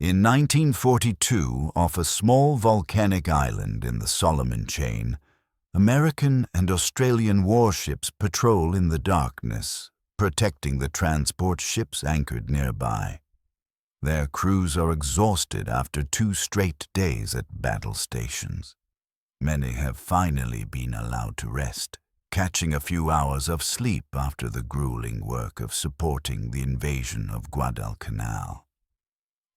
In 1942, off a small volcanic island in the Solomon Chain, American and Australian warships patrol in the darkness, protecting the transport ships anchored nearby. Their crews are exhausted after 2 straight days at battle stations. Many have finally been allowed to rest, catching a few hours of sleep after the grueling work of supporting the invasion of Guadalcanal.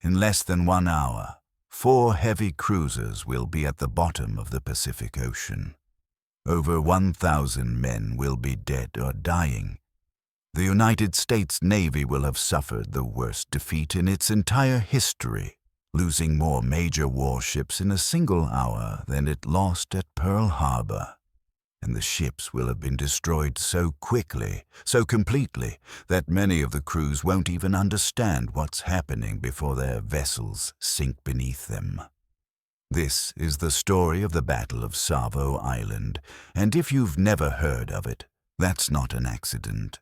In less than 1 hour, 4 heavy cruisers will be at the bottom of the Pacific Ocean. Over 1,000 men will be dead or dying. The United States Navy will have suffered the worst defeat in its entire history, losing more major warships in a single hour than it lost at Pearl Harbor. And the ships will have been destroyed so quickly, so completely, that many of the crews won't even understand what's happening before their vessels sink beneath them. This is the story of the Battle of Savo Island, and if you've never heard of it, that's not an accident.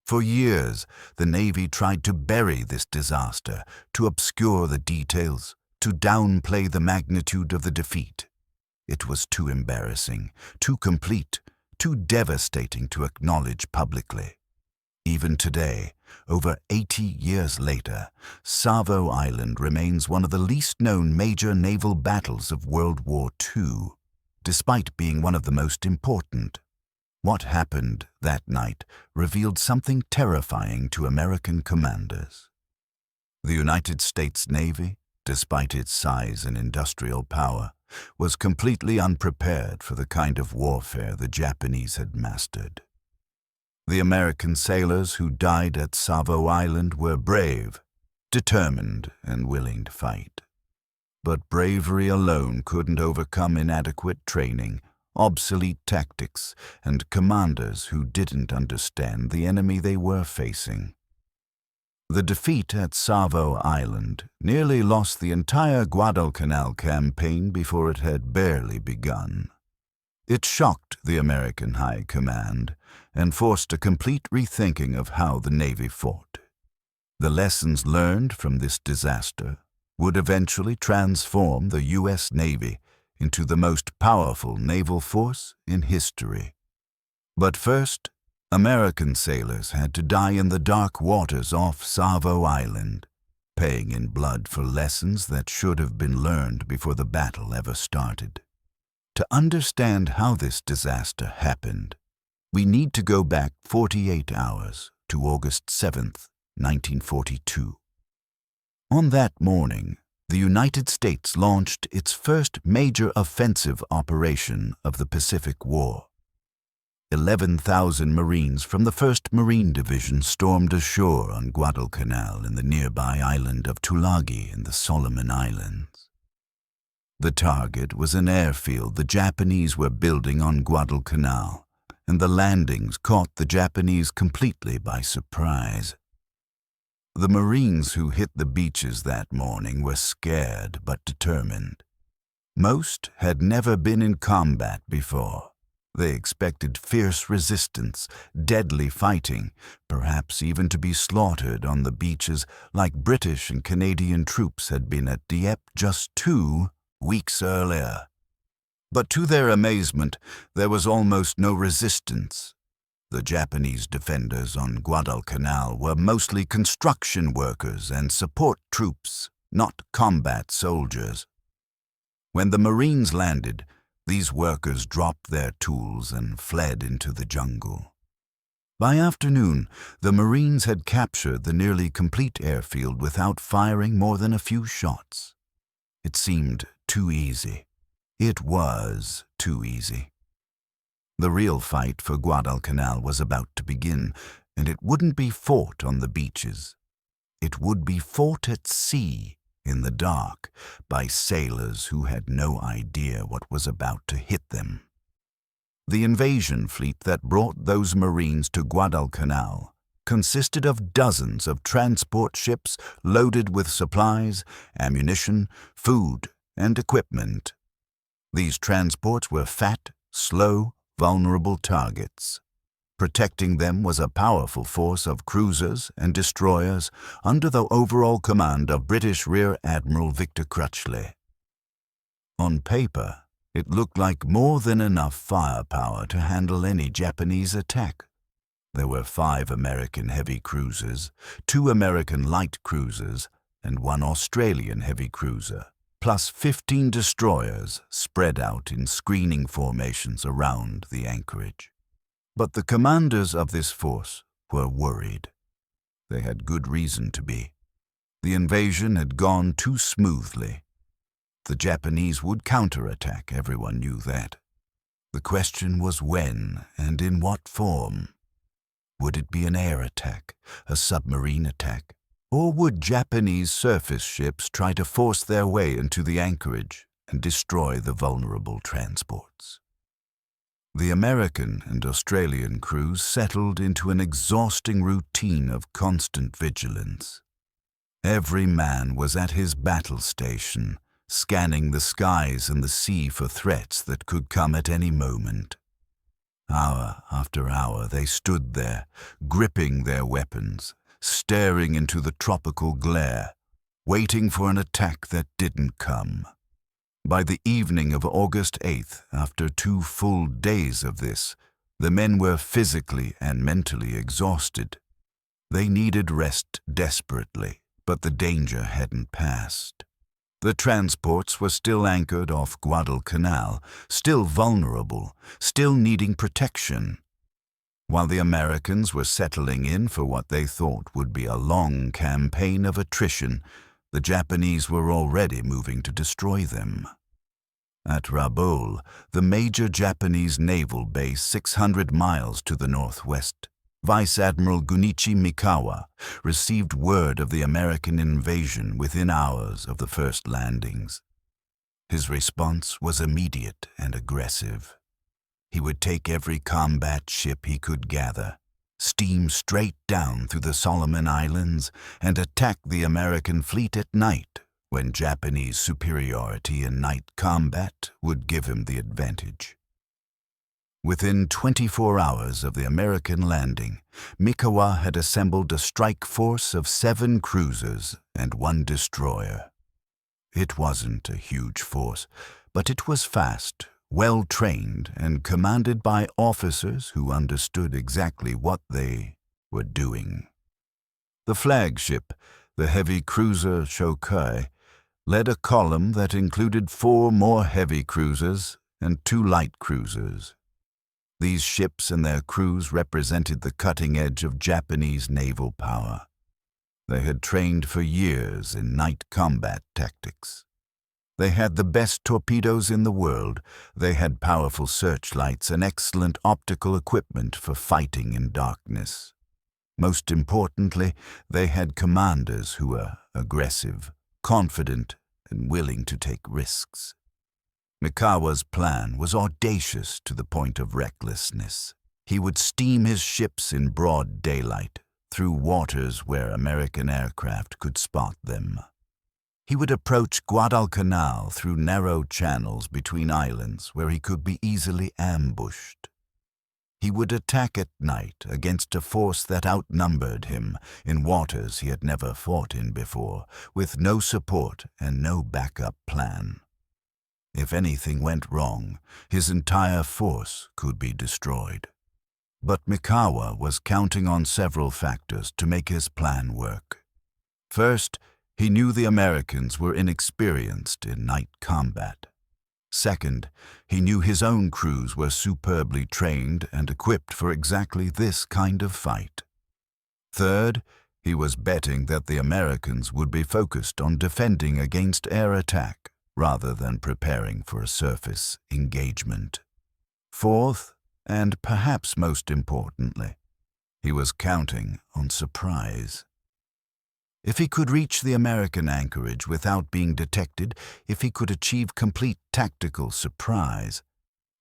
For years, the Navy tried to bury this disaster, to obscure the details, to downplay the magnitude of the defeat. It was too embarrassing, too complete, too devastating to acknowledge publicly. Even today, over 80 years later, Savo Island remains one of the least-known major naval battles of World War II, despite being one of the most important. What happened that night revealed something terrifying to American commanders. The United States Navy, despite its size and industrial power, was completely unprepared for the kind of warfare the Japanese had mastered. The American sailors who died at Savo Island were brave, determined, and willing to fight. But bravery alone couldn't overcome inadequate training, obsolete tactics, and commanders who didn't understand the enemy they were facing. The defeat at Savo Island nearly lost the entire Guadalcanal campaign before it had barely begun. It shocked the American High Command and forced a complete rethinking of how the Navy fought. The lessons learned from this disaster would eventually transform the U.S. Navy into the most powerful naval force in history. But first, American sailors had to die in the dark waters off Savo Island, paying in blood for lessons that should have been learned before the battle ever started. To understand how this disaster happened, we need to go back 48 hours to August 7th, 1942. On that morning, the United States launched its first major offensive operation of the Pacific War. 11,000 Marines from the 1st Marine Division stormed ashore on Guadalcanal in the nearby island of Tulagi in the Solomon Islands. The target was an airfield the Japanese were building on Guadalcanal, and the landings caught the Japanese completely by surprise. The Marines who hit the beaches that morning were scared but determined. Most had never been in combat before. They expected fierce resistance, deadly fighting, perhaps even to be slaughtered on the beaches like British and Canadian troops had been at Dieppe-Just 2 weeks earlier. But to their amazement, there was almost no resistance. The Japanese defenders on Guadalcanal were mostly construction workers and support troops, not combat soldiers. When the Marines landed, these workers dropped their tools and fled into the jungle. By afternoon, the Marines had captured the nearly complete airfield without firing more than a few shots. It seemed too easy. It was too easy. The real fight for Guadalcanal was about to begin, and it wouldn't be fought on the beaches. It would be fought at sea, in the dark, by sailors who had no idea what was about to hit them. The invasion fleet that brought those Marines to Guadalcanal consisted of dozens of transport ships loaded with supplies, ammunition, food, and equipment. These transports were fat, slow, vulnerable targets. Protecting them was a powerful force of cruisers and destroyers under the overall command of British Rear Admiral Victor Crutchley. On paper, it looked like more than enough firepower to handle any Japanese attack. There were 5 American heavy cruisers, 2 American light cruisers, and 1 Australian heavy cruiser, plus 15 destroyers spread out in screening formations around the anchorage. But the commanders of this force were worried. They had good reason to be. The invasion had gone too smoothly. The Japanese would counterattack, everyone knew that. The question was when and in what form. Would it be an air attack, a submarine attack, or would Japanese surface ships try to force their way into the anchorage and destroy the vulnerable transports? The American and Australian crews settled into an exhausting routine of constant vigilance. Every man was at his battle station, scanning the skies and the sea for threats that could come at any moment. Hour after hour they stood there, gripping their weapons, staring into the tropical glare, waiting for an attack that didn't come. By the evening of August 8th, after 2 full days of this, the men were physically and mentally exhausted. They needed rest desperately, but the danger hadn't passed. The transports were still anchored off Guadalcanal, still vulnerable, still needing protection. While the Americans were settling in for what they thought would be a long campaign of attrition, the Japanese were already moving to destroy them. At Rabaul, the major Japanese naval base 600 miles to the northwest, Vice Admiral Gunichi Mikawa received word of the American invasion within hours of the first landings. His response was immediate and aggressive. He would take every combat ship he could gather, steam straight down through the Solomon Islands, and attack the American fleet at night when Japanese superiority in night combat would give him the advantage. Within 24 hours of the American landing, Mikawa had assembled a strike force of 7 cruisers and 1 destroyer. It wasn't a huge force, but it was fast, well-trained, and commanded by officers who understood exactly what they were doing. The flagship, the heavy cruiser Shokai, led a column that included 4 more heavy cruisers and 2 light cruisers. These ships and their crews represented the cutting edge of Japanese naval power. They had trained for years in night combat tactics. They had the best torpedoes in the world. They had powerful searchlights and excellent optical equipment for fighting in darkness. Most importantly, they had commanders who were aggressive, confident, and willing to take risks. Mikawa's plan was audacious to the point of recklessness. He would steam his ships in broad daylight, through waters where American aircraft could spot them. He would approach Guadalcanal through narrow channels between islands where he could be easily ambushed. He would attack at night against a force that outnumbered him in waters he had never fought in before, with no support and no backup plan. If anything went wrong, his entire force could be destroyed. But Mikawa was counting on several factors to make his plan work. First, he knew the Americans were inexperienced in night combat. Second, he knew his own crews were superbly trained and equipped for exactly this kind of fight. Third, he was betting that the Americans would be focused on defending against air attack rather than preparing for a surface engagement. Fourth, and perhaps most importantly, he was counting on surprise. If he could reach the American anchorage without being detected, if he could achieve complete tactical surprise,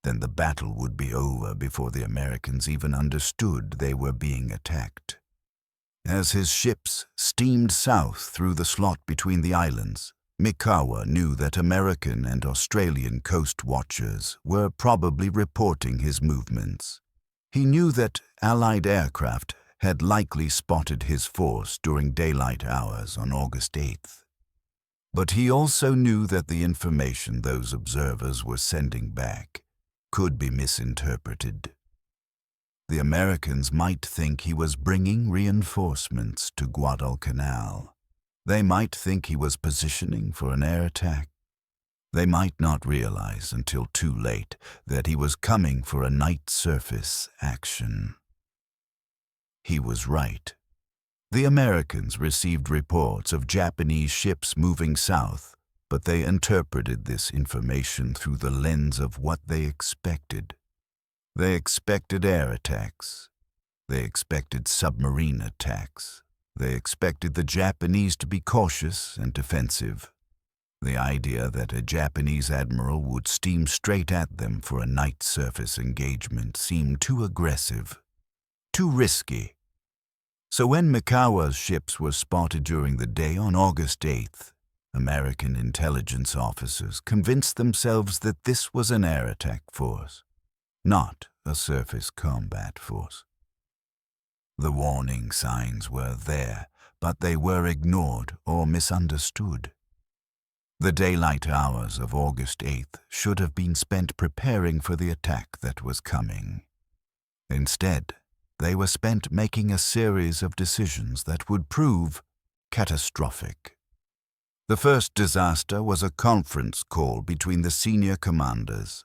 then the battle would be over before the Americans even understood they were being attacked. As his ships steamed south through the slot between the islands, Mikawa knew that American and Australian coast watchers were probably reporting his movements. He knew that Allied aircraft had likely spotted his force during daylight hours on August 8th. But he also knew that the information those observers were sending back could be misinterpreted. The Americans might think he was bringing reinforcements to Guadalcanal. They might think he was positioning for an air attack. They might not realize until too late that he was coming for a night surface action. He was right. The Americans received reports of Japanese ships moving south, but they interpreted this information through the lens of what they expected. They expected air attacks. They expected submarine attacks. They expected the Japanese to be cautious and defensive. The idea that a Japanese admiral would steam straight at them for a night surface engagement seemed too aggressive, too risky. So when Mikawa's ships were spotted during the day on August 8th, American intelligence officers convinced themselves that this was an air attack force, not a surface combat force. The warning signs were there, but they were ignored or misunderstood. The daylight hours of August 8th should have been spent preparing for the attack that was coming. Instead, they were spent making a series of decisions that would prove catastrophic. The first disaster was a conference call between the senior commanders.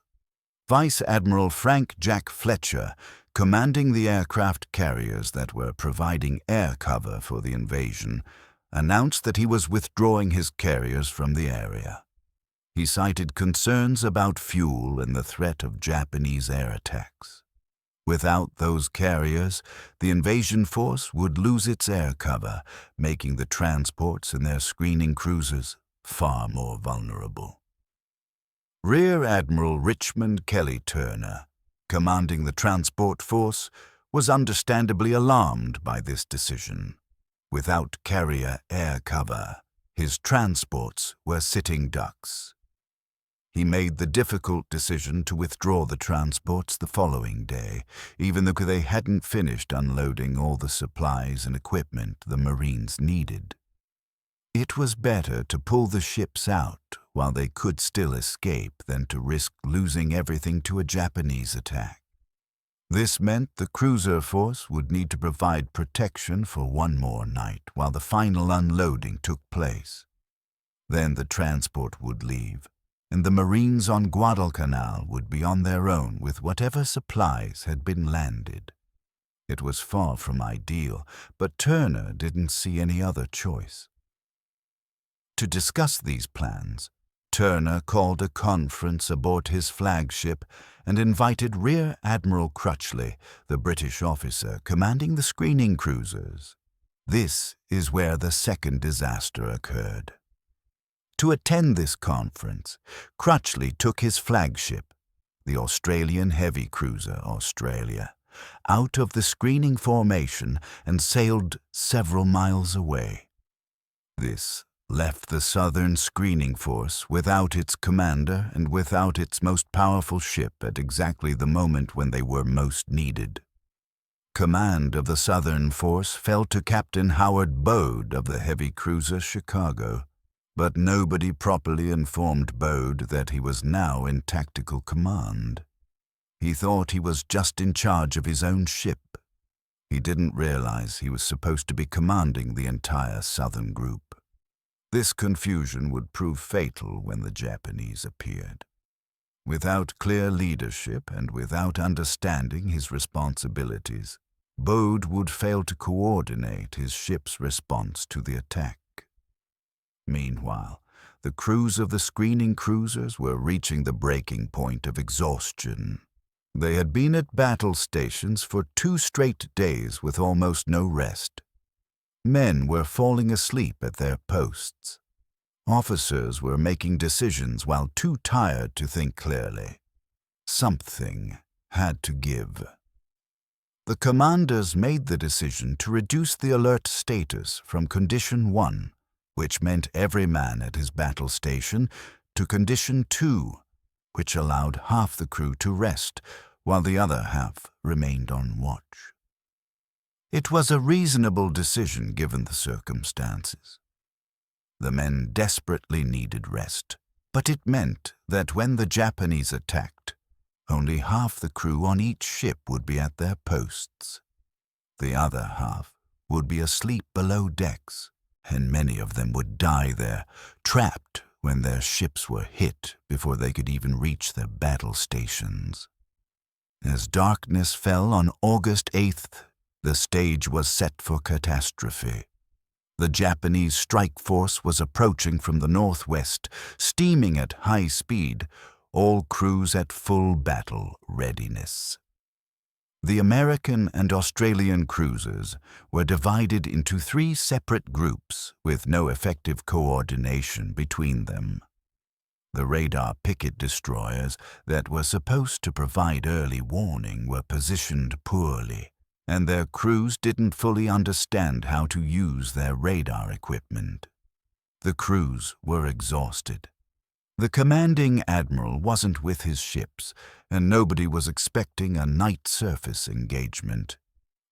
Vice Admiral Frank Jack Fletcher, commanding the aircraft carriers that were providing air cover for the invasion, announced that he was withdrawing his carriers from the area. He cited concerns about fuel and the threat of Japanese air attacks. Without those carriers, the invasion force would lose its air cover, making the transports and their screening cruisers far more vulnerable. Rear Admiral Richmond Kelly Turner, commanding the transport force, was understandably alarmed by this decision. Without carrier air cover, his transports were sitting ducks. He made the difficult decision to withdraw the transports the following day, even though they hadn't finished unloading all the supplies and equipment the Marines needed. It was better to pull the ships out while they could still escape than to risk losing everything to a Japanese attack. This meant the cruiser force would need to provide protection for one more night while the final unloading took place. Then the transport would leave, and the Marines on Guadalcanal would be on their own with whatever supplies had been landed. It was far from ideal, but Turner didn't see any other choice. To discuss these plans, Turner called a conference aboard his flagship and invited Rear Admiral Crutchley, the British officer commanding the screening cruisers. This is where the second disaster occurred. To attend this conference, Crutchley took his flagship, the Australian heavy cruiser Australia, out of the screening formation and sailed several miles away. This left the Southern screening force without its commander and without its most powerful ship at exactly the moment when they were most needed. Command of the Southern force fell to Captain Howard Bode of the heavy cruiser Chicago, but nobody properly informed Bode that he was now in tactical command. He thought he was just in charge of his own ship. He didn't realize he was supposed to be commanding the entire Southern group. This confusion would prove fatal when the Japanese appeared. Without clear leadership and without understanding his responsibilities, Bode would fail to coordinate his ship's response to the attack. Meanwhile, the crews of the screening cruisers were reaching the breaking point of exhaustion. They had been at battle stations for 2 straight days with almost no rest. Men were falling asleep at their posts. Officers were making decisions while too tired to think clearly. Something had to give. The commanders made the decision to reduce the alert status from Condition 1, which meant every man at his battle station, to Condition 2, which allowed half the crew to rest, while the other half remained on watch. It was a reasonable decision given the circumstances. The men desperately needed rest, but it meant that when the Japanese attacked, only half the crew on each ship would be at their posts. The other half would be asleep below decks, and many of them would die there, trapped when their ships were hit before they could even reach their battle stations. As darkness fell on August 8th, the stage was set for catastrophe. The Japanese strike force was approaching from the northwest, steaming at high speed, all crews at full battle readiness. The American and Australian cruisers were divided into 3 separate groups with no effective coordination between them. The radar picket destroyers that were supposed to provide early warning were positioned poorly, and their crews didn't fully understand how to use their radar equipment. The crews were exhausted. The commanding admiral wasn't with his ships, and nobody was expecting a night surface engagement.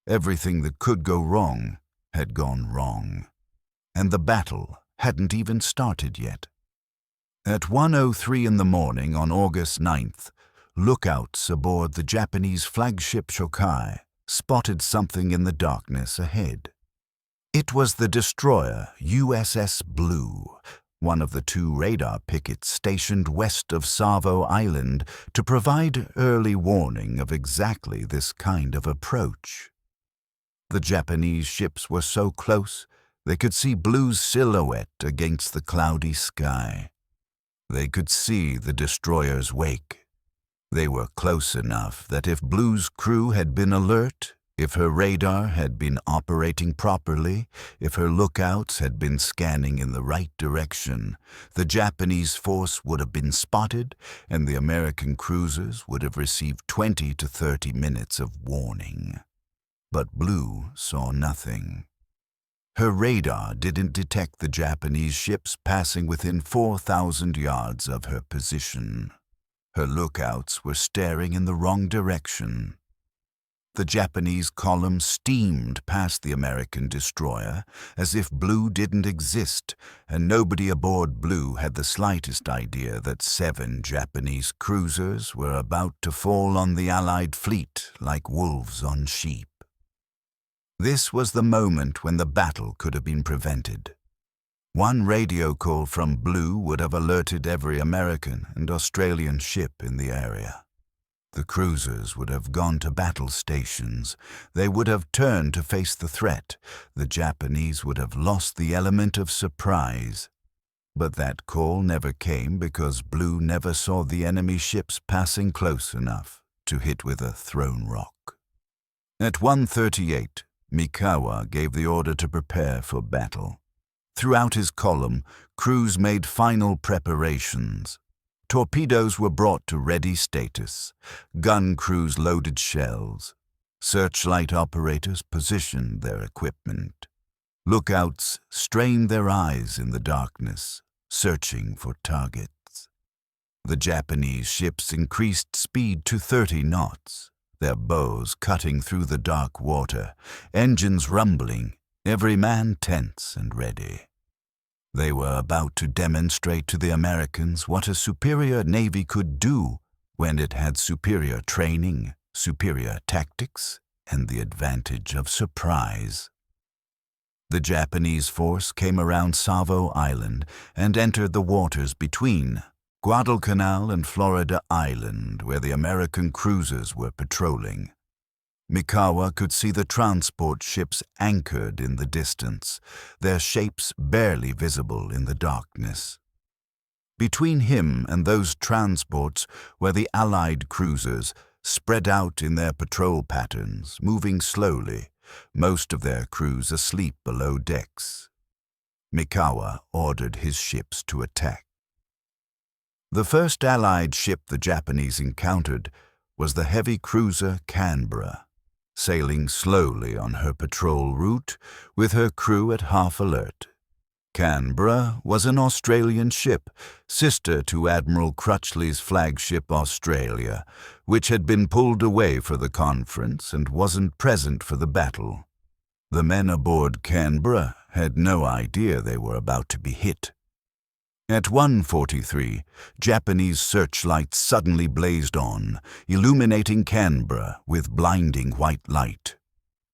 Everything that could go wrong had gone wrong, and the battle hadn't even started yet. At 1:03 in the morning on August 9th, lookouts aboard the Japanese flagship Shokai spotted something in the darkness ahead. It was the destroyer USS Blue, one of the 2 radar pickets stationed west of Savo Island to provide early warning of exactly this kind of approach. The Japanese ships were so close they could see Blue's silhouette against the cloudy sky. They could see the destroyer's wake. They were close enough that if Blue's crew had been alert, if her radar had been operating properly, if her lookouts had been scanning in the right direction, the Japanese force would have been spotted and the American cruisers would have received 20 to 30 minutes of warning. But Blue saw nothing. Her radar didn't detect the Japanese ships passing within 4,000 yards of her position. Her lookouts were staring in the wrong direction. The Japanese column steamed past the American destroyer as if Blue didn't exist, and nobody aboard Blue had the slightest idea that 7 Japanese cruisers were about to fall on the Allied fleet like wolves on sheep. This was the moment when the battle could have been prevented. One radio call from Blue would have alerted every American and Australian ship in the area. The cruisers would have gone to battle stations. They would have turned to face the threat. The Japanese would have lost the element of surprise. But that call never came because Blue never saw the enemy ships passing close enough to hit with a thrown rock. At 1:38, Mikawa gave the order to prepare for battle. Throughout his column, crews made final preparations. Torpedoes were brought to ready status. Gun crews loaded shells. Searchlight operators positioned their equipment. Lookouts strained their eyes in the darkness, searching for targets. The Japanese ships increased speed to 30 knots, their bows cutting through the dark water, engines rumbling, every man tense and ready. They were about to demonstrate to the Americans what a superior navy could do when it had superior training, superior tactics, and the advantage of surprise. The Japanese force came around Savo Island and entered the waters between Guadalcanal and Florida Island, where the American cruisers were patrolling. Mikawa could see the transport ships anchored in the distance, their shapes barely visible in the darkness. Between him and those transports were the Allied cruisers, spread out in their patrol patterns, moving slowly, most of their crews asleep below decks. Mikawa ordered his ships to attack. The first Allied ship the Japanese encountered was the heavy cruiser Canberra, sailing slowly on her patrol route with her crew at half alert. Canberra was an Australian ship, sister to Admiral Crutchley's flagship Australia, which had been pulled away for the conference and wasn't present for the battle. The men aboard Canberra had no idea they were about to be hit. At 1:43, Japanese searchlights suddenly blazed on, illuminating Canberra with blinding white light.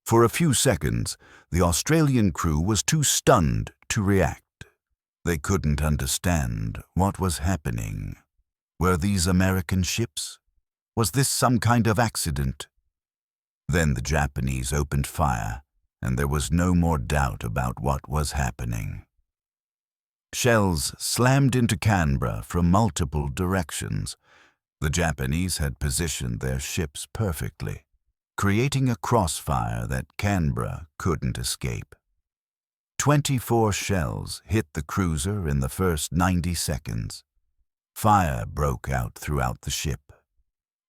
For a few seconds, the Australian crew was too stunned to react. They couldn't understand what was happening. Were these American ships? Was this some kind of accident? Then the Japanese opened fire, and there was no more doubt about what was happening. Shells slammed into Canberra from multiple directions. The Japanese had positioned their ships perfectly, creating a crossfire that Canberra couldn't escape. 24 shells hit the cruiser in the first 90 seconds. Fire broke out throughout the ship.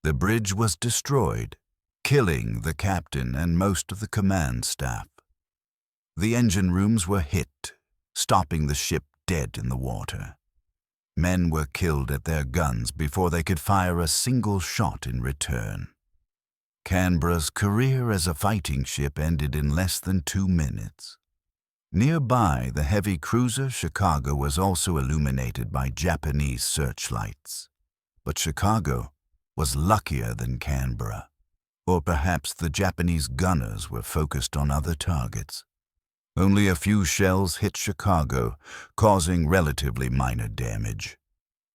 The bridge was destroyed, killing the captain and most of the command staff. The engine rooms were hit, stopping the ship dead in the water. Men were killed at their guns before they could fire a single shot in return. Canberra's career as a fighting ship ended in less than 2 minutes. Nearby, the heavy cruiser Chicago was also illuminated by Japanese searchlights. But Chicago was luckier than Canberra, or perhaps the Japanese gunners were focused on other targets. Only a few shells hit Chicago, causing relatively minor damage.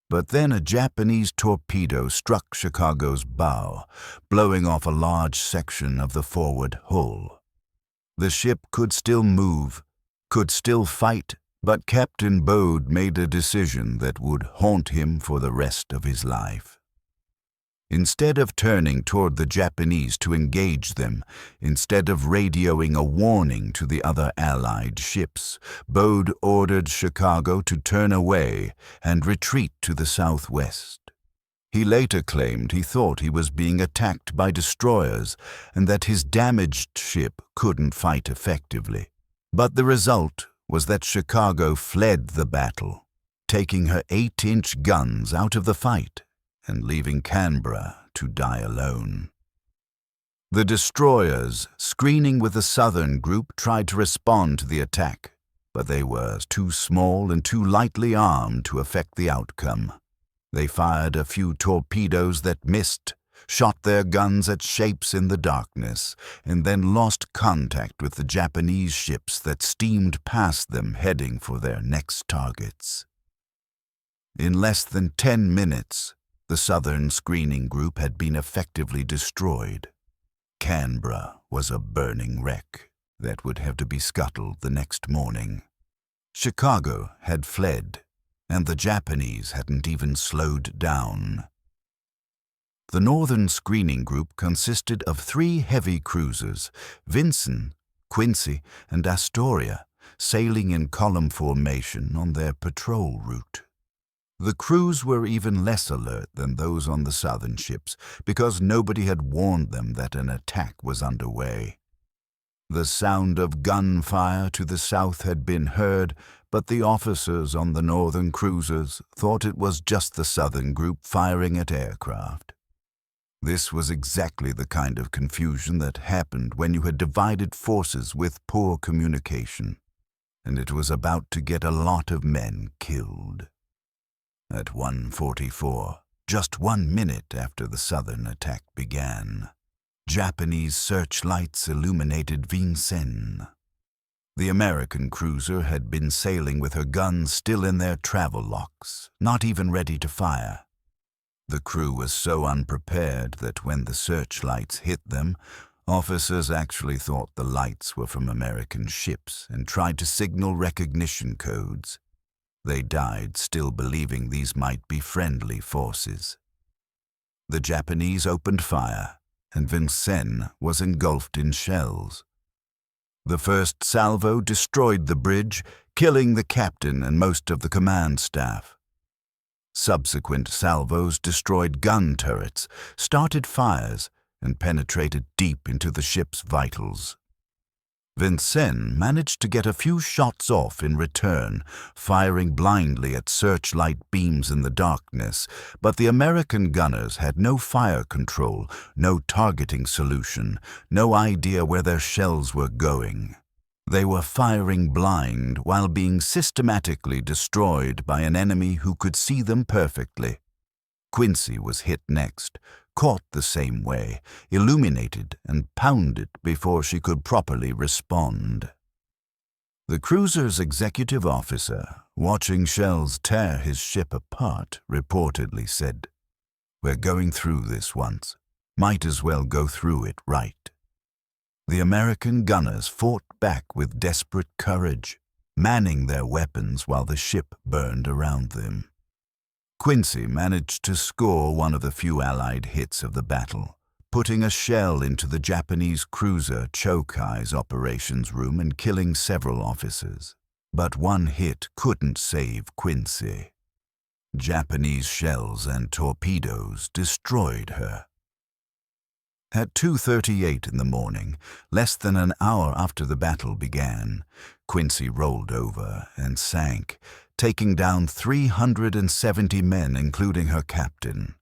But then a Japanese torpedo struck Chicago's bow, blowing off a large section of the forward hull. The ship could still move, could still fight, but Captain Bode made a decision that would haunt him for the rest of his life. Instead of turning toward the Japanese to engage them, instead of radioing a warning to the other Allied ships, Bode ordered Chicago to turn away and retreat to the southwest. He later claimed he thought he was being attacked by destroyers and that his damaged ship couldn't fight effectively. But the result was that Chicago fled the battle, taking her 8-inch guns out of the fight and leaving Canberra to die alone. The destroyers, screening with the southern group, tried to respond to the attack, but they were too small and too lightly armed to affect the outcome. They fired a few torpedoes that missed, shot their guns at shapes in the darkness, and then lost contact with the Japanese ships that steamed past them heading for their next targets. In less than 10 minutes, the southern screening group had been effectively destroyed. Canberra was a burning wreck that would have to be scuttled the next morning. Chicago had fled, and the Japanese hadn't even slowed down. The northern screening group consisted of 3 heavy cruisers, Vinson, Quincy, and Astoria, sailing in column formation on their patrol route. The crews were even less alert than those on the southern ships because nobody had warned them that an attack was underway. The sound of gunfire to the south had been heard, but the officers on the northern cruisers thought it was just the southern group firing at aircraft. This was exactly the kind of confusion that happened when you had divided forces with poor communication, and it was about to get a lot of men killed. At 1:44, just 1 minute after the southern attack began, Japanese searchlights illuminated Vincennes. The American cruiser had been sailing with her guns still in their travel locks, not even ready to fire. The crew was so unprepared that when the searchlights hit them, officers actually thought the lights were from American ships and tried to signal recognition codes. They died still believing these might be friendly forces. The Japanese opened fire, and Vincennes was engulfed in shells. The first salvo destroyed the bridge, killing the captain and most of the command staff. Subsequent salvos destroyed gun turrets, started fires, and penetrated deep into the ship's vitals. Vincennes managed to get a few shots off in return, firing blindly at searchlight beams in the darkness, but the American gunners had no fire control, no targeting solution, no idea where their shells were going. They were firing blind while being systematically destroyed by an enemy who could see them perfectly. Quincy was hit next, caught the same way, illuminated and pounded before she could properly respond. The cruiser's executive officer, watching shells tear his ship apart, reportedly said, "We're going through this once. Might as well go through it right." The American gunners fought back with desperate courage, manning their weapons while the ship burned around them. Quincy managed to score one of the few Allied hits of the battle, putting a shell into the Japanese cruiser Chokai's operations room and killing several officers. But one hit couldn't save Quincy. Japanese shells and torpedoes destroyed her. At 2:38 in the morning, less than an hour after the battle began, Quincy rolled over and sank, taking down 370 men, including her captain.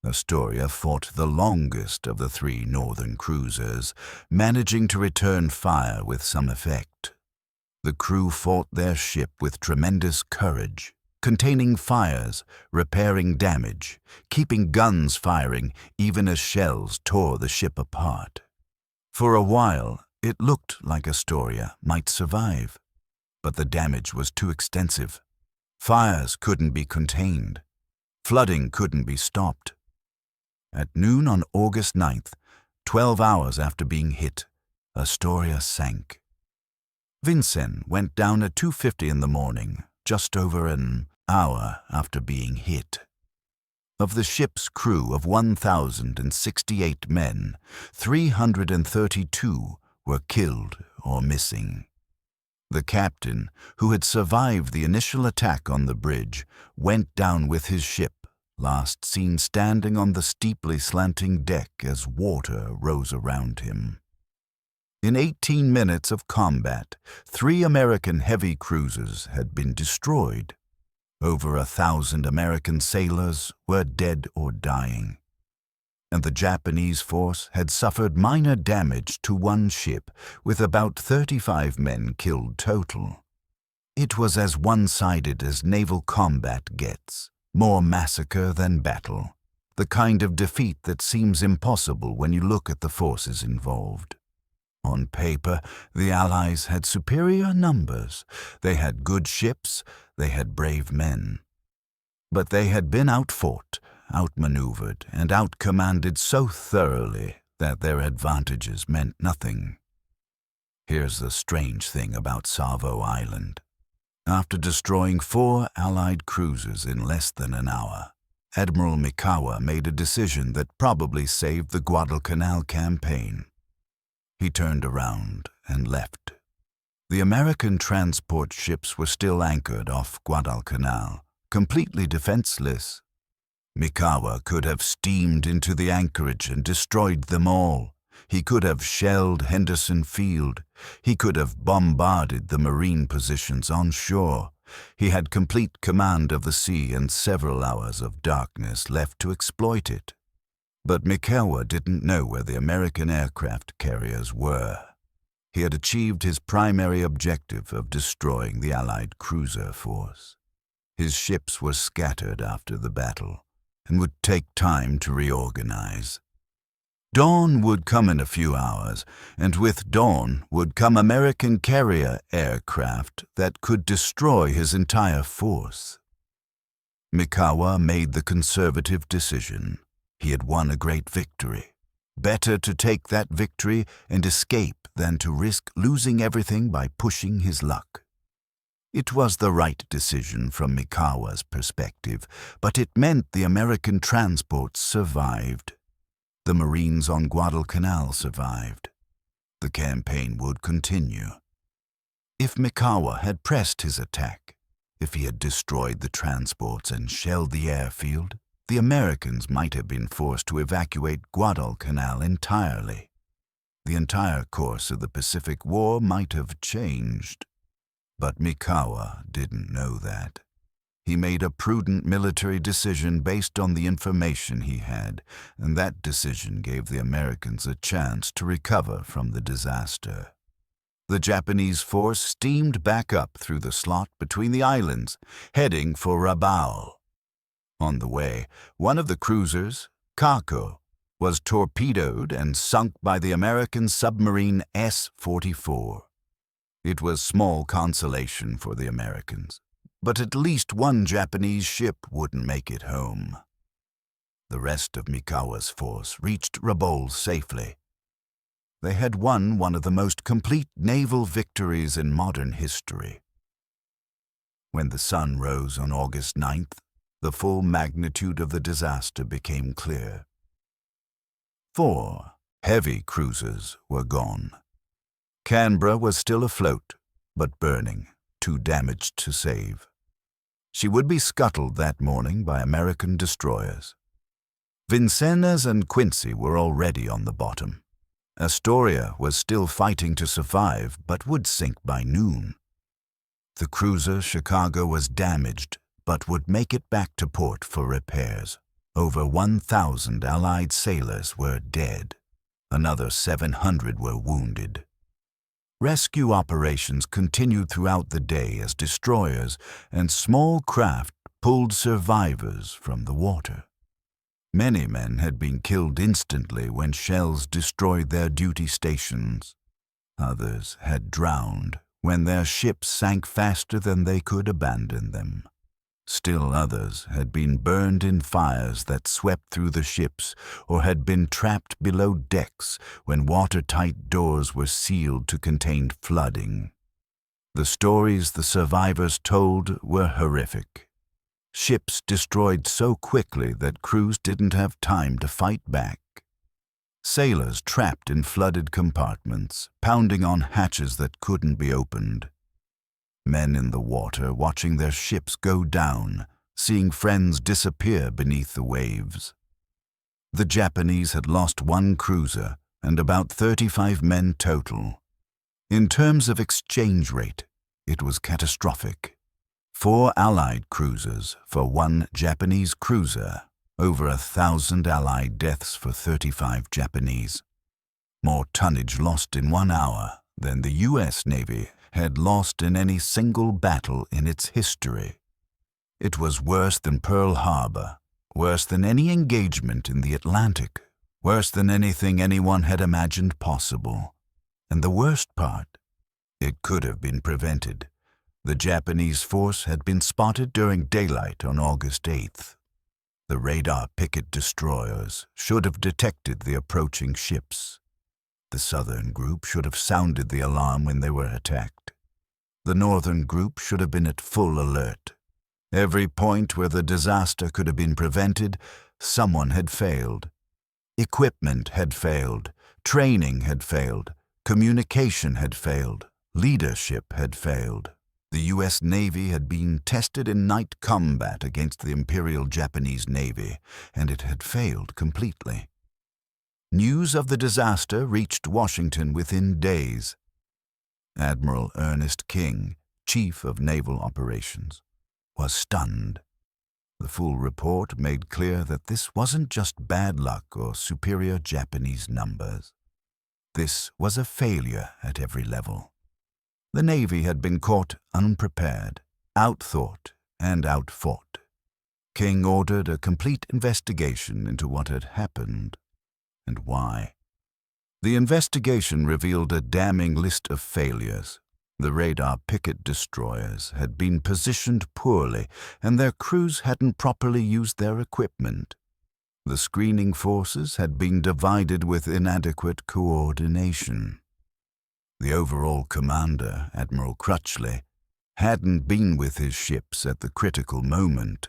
Astoria fought the longest of the three northern cruisers, managing to return fire with some effect. The crew fought their ship with tremendous courage, containing fires, repairing damage, keeping guns firing even as shells tore the ship apart. For a while, it looked like Astoria might survive, but the damage was too extensive. Fires couldn't be contained. Flooding couldn't be stopped. At noon on August 9th, 12 hours after being hit, Astoria sank. Vincennes went down at 2:50 in the morning, just over an hour after being hit. Of the ship's crew of 1,068 men, 332 were killed or missing. The captain, who had survived the initial attack on the bridge, went down with his ship, last seen standing on the steeply slanting deck as water rose around him. In 18 minutes of combat, 3 American heavy cruisers had been destroyed. Over 1,000 American sailors were dead or dying, and the Japanese force had suffered minor damage to one ship, with about 35 men killed total. It was as one-sided as naval combat gets, more massacre than battle, the kind of defeat that seems impossible when you look at the forces involved. On paper, the Allies had superior numbers. They had good ships, they had brave men. But they had been outfought, outmaneuvered, and outcommanded so thoroughly that their advantages meant nothing. Here's the strange thing about Savo Island. After destroying 4 Allied cruisers in less than an hour, Admiral Mikawa made a decision that probably saved the Guadalcanal campaign. He turned around and left. The American transport ships were still anchored off Guadalcanal, completely defenseless. Mikawa could have steamed into the anchorage and destroyed them all. He could have shelled Henderson Field. He could have bombarded the Marine positions on shore. He had complete command of the sea and several hours of darkness left to exploit it. But Mikawa didn't know where the American aircraft carriers were. He had achieved his primary objective of destroying the Allied cruiser force. His ships were scattered after the battle and would take time to reorganize. Dawn would come in a few hours, and with dawn would come American carrier aircraft that could destroy his entire force. Mikawa made the conservative decision. He had won a great victory. Better to take that victory and escape than to risk losing everything by pushing his luck. It was the right decision from Mikawa's perspective, but it meant the American transports survived. The Marines on Guadalcanal survived. The campaign would continue. If Mikawa had pressed his attack, if he had destroyed the transports and shelled the airfield, the Americans might have been forced to evacuate Guadalcanal entirely. the entire course of the Pacific War might have changed. But Mikawa didn't know that. He made a prudent military decision based on the information he had, and that decision gave the Americans a chance to recover from the disaster. The Japanese force steamed back up through the slot between the islands, heading for Rabaul. On the way, one of the cruisers, Kako, was torpedoed and sunk by the American submarine S-44. It was small consolation for the Americans, but at least one Japanese ship wouldn't make it home. The rest of Mikawa's force reached Rabaul safely. They had won one of the most complete naval victories in modern history. When the sun rose on August 9th, the full magnitude of the disaster became clear. 4 heavy cruisers were gone. Canberra was still afloat, but burning, too damaged to save. She would be scuttled that morning by American destroyers. Vincennes and Quincy were already on the bottom. Astoria was still fighting to survive, but would sink by noon. The cruiser Chicago was damaged, but would make it back to port for repairs. Over 1,000 Allied sailors were dead. Another 700 were wounded. Rescue operations continued throughout the day as destroyers and small craft pulled survivors from the water. Many men had been killed instantly when shells destroyed their duty stations. Others had drowned when their ships sank faster than they could abandon them. Still others had been burned in fires that swept through the ships or had been trapped below decks when watertight doors were sealed to contain flooding. The stories the survivors told were horrific. Ships destroyed so quickly that crews didn't have time to fight back. Sailors trapped in flooded compartments, pounding on hatches that couldn't be opened. Men in the water watching their ships go down, seeing friends disappear beneath the waves. The Japanese had lost 1 cruiser and about 35 men total. In terms of exchange rate, it was catastrophic. 4 Allied cruisers for 1 Japanese cruiser, over 1,000 Allied deaths for 35 Japanese. More tonnage lost in 1 hour than the U.S. Navy had lost in any single battle in its history. It was worse than Pearl Harbor, worse than any engagement in the Atlantic, worse than anything anyone had imagined possible. And the worst part, it could have been prevented. The Japanese force had been spotted during daylight on August 8th. The radar picket destroyers should have detected the approaching ships. The southern group should have sounded the alarm when they were attacked. The northern group should have been at full alert. Every point where the disaster could have been prevented, someone had failed. Equipment had failed, training had failed, communication had failed, leadership had failed. The U.S. Navy had been tested in night combat against the Imperial Japanese Navy, and it had failed completely. News of the disaster reached Washington within days. Admiral Ernest King, Chief of Naval Operations, was stunned. The full report made clear that this wasn't just bad luck or superior Japanese numbers. This was a failure at every level. The Navy had been caught unprepared, outthought, and outfought. King ordered a complete investigation into what had happened and why. The investigation revealed a damning list of failures. The radar picket destroyers had been positioned poorly, and their crews hadn't properly used their equipment. The screening forces had been divided with inadequate coordination. The overall commander, Admiral Crutchley, hadn't been with his ships at the critical moment.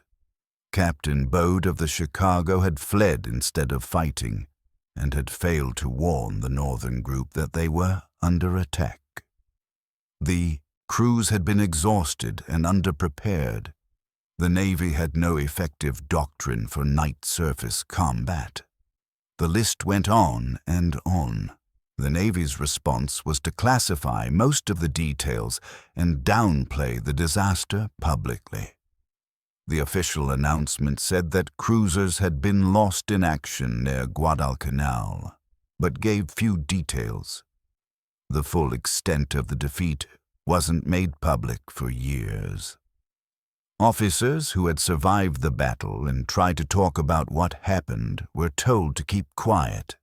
Captain Bode of the Chicago had fled instead of fighting, and had failed to warn the northern group that they were under attack. The crews had been exhausted and underprepared. The Navy had no effective doctrine for night surface combat. The list went on and on. The Navy's response was to classify most of the details and downplay the disaster publicly. The official announcement said that cruisers had been lost in action near Guadalcanal, but gave few details. The full extent of the defeat wasn't made public for years. Officers who had survived the battle and tried to talk about what happened were told to keep quiet.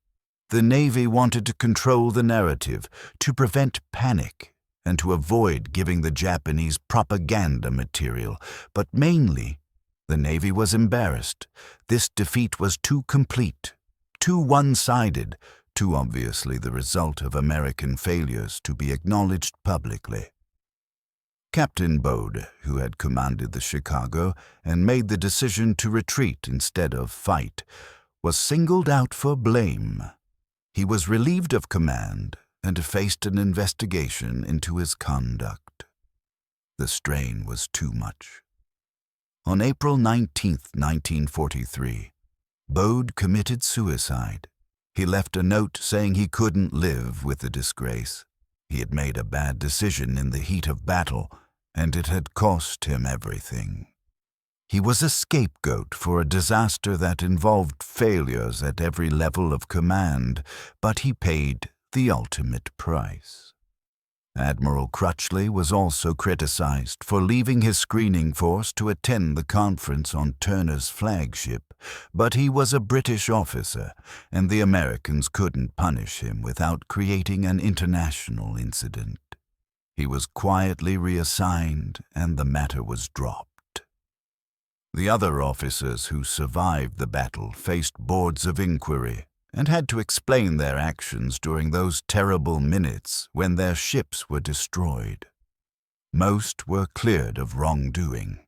The Navy wanted to control the narrative, to prevent panic, and to avoid giving the Japanese propaganda material, but mainly, the Navy was embarrassed. This defeat was too complete, too one-sided, too obviously the result of American failures to be acknowledged publicly. Captain Bode, who had commanded the Chicago and made the decision to retreat instead of fight, was singled out for blame. He was relieved of command and faced an investigation into his conduct. The strain was too much. On April 19, 1943, Bode committed suicide. He left a note saying he couldn't live with the disgrace. He had made a bad decision in the heat of battle, and it had cost him everything. He was a scapegoat for a disaster that involved failures at every level of command, but he paid the ultimate price. Admiral Crutchley was also criticized for leaving his screening force to attend the conference on Turner's flagship, but he was a British officer, and the Americans couldn't punish him without creating an international incident. He was quietly reassigned, and the matter was dropped. The other officers who survived the battle faced boards of inquiry and had to explain their actions during those terrible minutes when their ships were destroyed. Most were cleared of wrongdoing.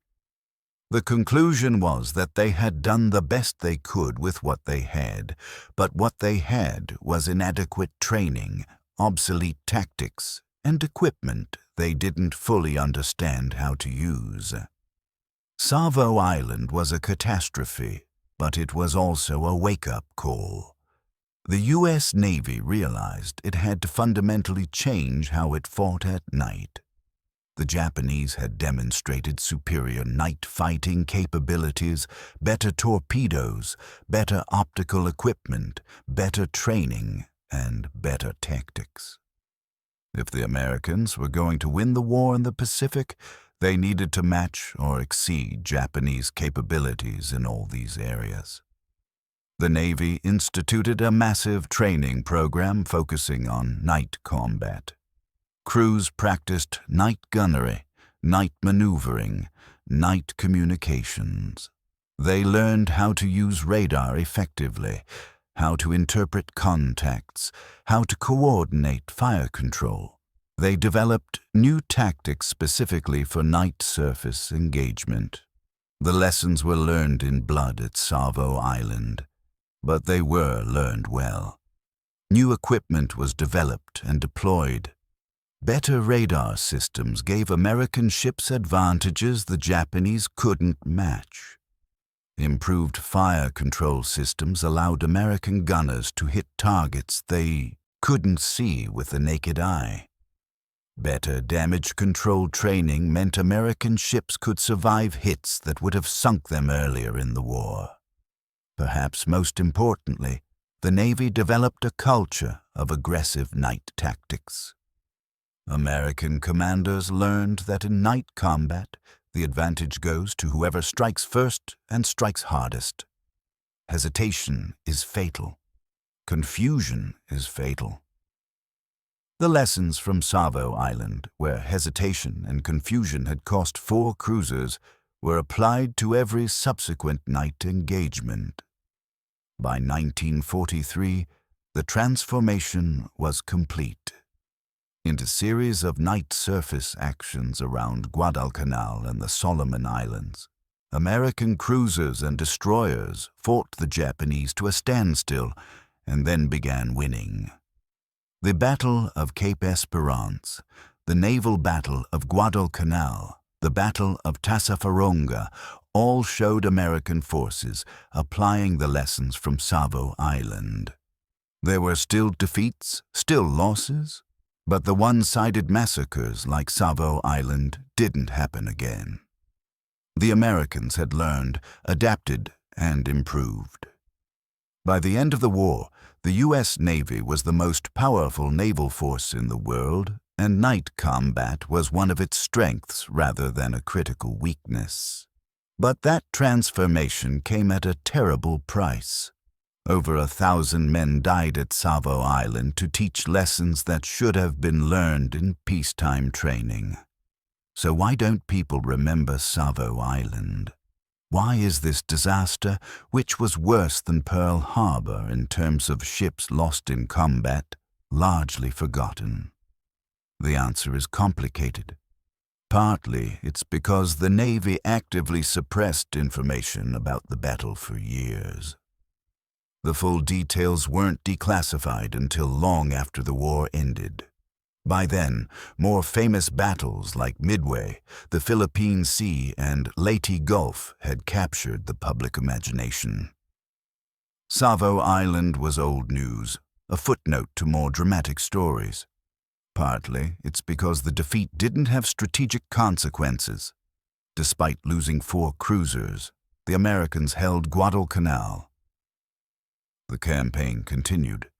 The conclusion was that they had done the best they could with what they had, but what they had was inadequate training, obsolete tactics, and equipment they didn't fully understand how to use. Savo Island was a catastrophe, but it was also a wake-up call. The U.S. Navy realized it had to fundamentally change how it fought at night. The Japanese had demonstrated superior night fighting capabilities, better torpedoes, better optical equipment, better training, and better tactics. If the Americans were going to win the war in the Pacific, they needed to match or exceed Japanese capabilities in all these areas. The Navy instituted a massive training program focusing on night combat. Crews practiced night gunnery, night maneuvering, night communications. They learned how to use radar effectively, how to interpret contacts, how to coordinate fire control. They developed new tactics specifically for night surface engagement. The lessons were learned in blood at Savo Island, but they were learned well. New equipment was developed and deployed. Better radar systems gave American ships advantages the Japanese couldn't match. Improved fire control systems allowed American gunners to hit targets they couldn't see with the naked eye. Better damage control training meant American ships could survive hits that would have sunk them earlier in the war. Perhaps most importantly, the Navy developed a culture of aggressive night tactics. American commanders learned that in night combat, the advantage goes to whoever strikes first and strikes hardest. Hesitation is fatal. Confusion is fatal. The lessons from Savo Island, where hesitation and confusion had cost 4 cruisers, were applied to every subsequent night engagement. By 1943, the transformation was complete. In a series of night surface actions around Guadalcanal and the Solomon Islands, American cruisers and destroyers fought the Japanese to a standstill and then began winning. The Battle of Cape Esperance, the naval battle of Guadalcanal, the Battle of Tassafaronga, all showed American forces applying the lessons from Savo Island. There were still defeats, still losses, but the one-sided massacres like Savo Island didn't happen again. The Americans had learned, adapted, and improved. By the end of the war, the U.S. Navy was the most powerful naval force in the world, and night combat was one of its strengths rather than a critical weakness. But that transformation came at a terrible price. Over 1,000 men died at Savo Island to teach lessons that should have been learned in peacetime training. So why don't people remember Savo Island? Why is this disaster, which was worse than Pearl Harbor in terms of ships lost in combat, largely forgotten? The answer is complicated. Partly, it's because the Navy actively suppressed information about the battle for years. The full details weren't declassified until long after the war ended. By then, more famous battles like Midway, the Philippine Sea, and Leyte Gulf had captured the public imagination. Savo Island was old news, a footnote to more dramatic stories. Partly, it's because the defeat didn't have strategic consequences. Despite losing 4 cruisers, the Americans held Guadalcanal. The campaign continued.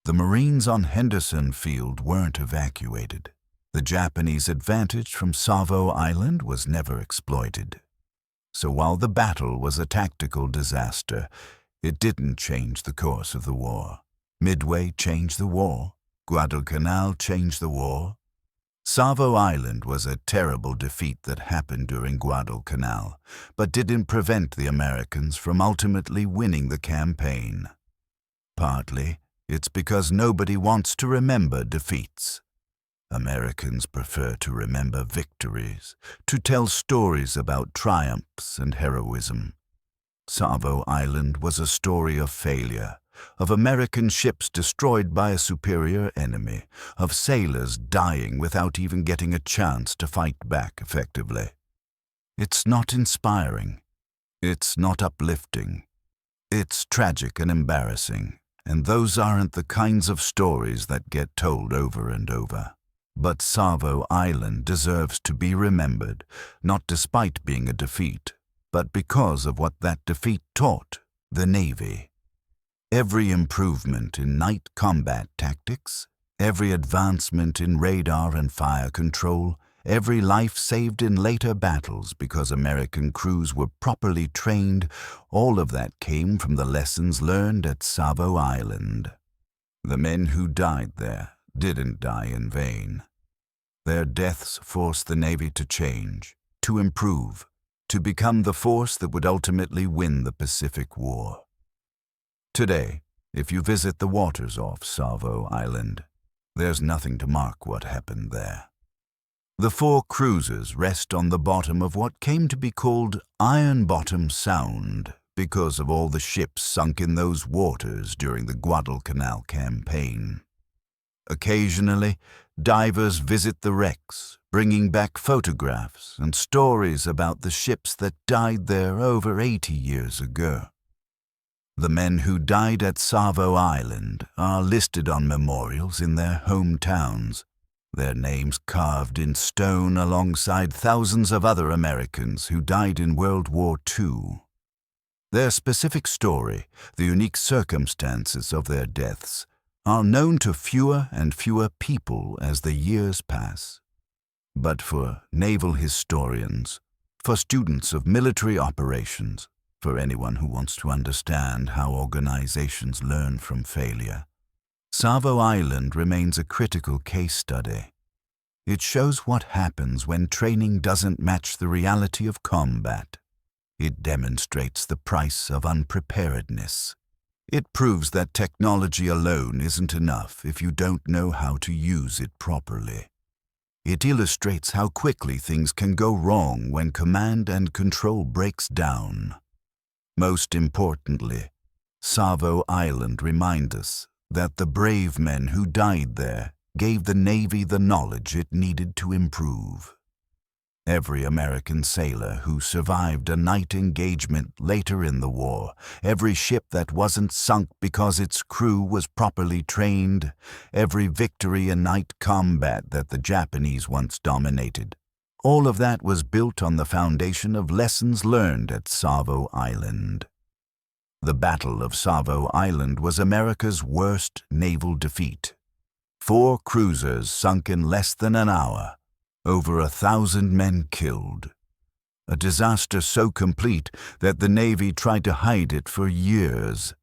The Marines on Henderson Field weren't evacuated. The Japanese advantage from Savo Island was never exploited. So while the battle was a tactical disaster, it didn't change the course of the war. Midway changed the war. Guadalcanal changed the war. Savo Island was a terrible defeat that happened during Guadalcanal, but didn't prevent the Americans from ultimately winning the campaign. Partly, it's because nobody wants to remember defeats. Americans prefer to remember victories, to tell stories about triumphs and heroism. Savo Island was a story of failure, of American ships destroyed by a superior enemy, of sailors dying without even getting a chance to fight back effectively. It's not inspiring. It's not uplifting. It's tragic and embarrassing. And those aren't the kinds of stories that get told over and over. But Savo Island deserves to be remembered, not despite being a defeat, but because of what that defeat taught the Navy. Every improvement in night combat tactics, every advancement in radar and fire control, every life saved in later battles because American crews were properly trained, all of that came from the lessons learned at Savo Island. The men who died there didn't die in vain. Their deaths forced the Navy to change, to improve, to become the force that would ultimately win the Pacific War. Today, if you visit the waters off Savo Island, there's nothing to mark what happened there. The 4 cruisers rest on the bottom of what came to be called Iron Bottom Sound because of all the ships sunk in those waters during the Guadalcanal campaign. Occasionally, divers visit the wrecks, bringing back photographs and stories about the ships that died there over 80 years ago. The men who died at Savo Island are listed on memorials in their hometowns, their names carved in stone alongside thousands of other Americans who died in World War II. Their specific story, the unique circumstances of their deaths, are known to fewer and fewer people as the years pass. But for naval historians, for students of military operations, for anyone who wants to understand how organizations learn from failure, Savo Island remains a critical case study. It shows what happens when training doesn't match the reality of combat. It demonstrates the price of unpreparedness. It proves that technology alone isn't enough if you don't know how to use it properly. It illustrates how quickly things can go wrong when command and control breaks down. Most importantly, Savo Island reminds us that the brave men who died there gave the Navy the knowledge it needed to improve. Every American sailor who survived a night engagement later in the war, every ship that wasn't sunk because its crew was properly trained, every victory in night combat that the Japanese once dominated. All of that was built on the foundation of lessons learned at Savo Island. The Battle of Savo Island was America's worst naval defeat. 4 cruisers sunk in less than an hour. Over 1,000 men killed. A disaster so complete that the Navy tried to hide it for years.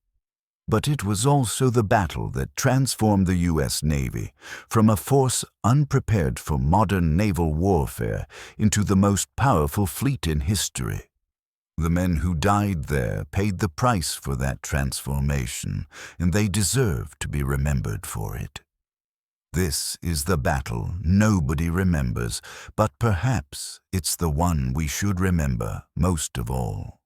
But it was also the battle that transformed the U.S. Navy from a force unprepared for modern naval warfare into the most powerful fleet in history. The men who died there paid the price for that transformation, and they deserve to be remembered for it. This is the battle nobody remembers, but perhaps it's the one we should remember most of all.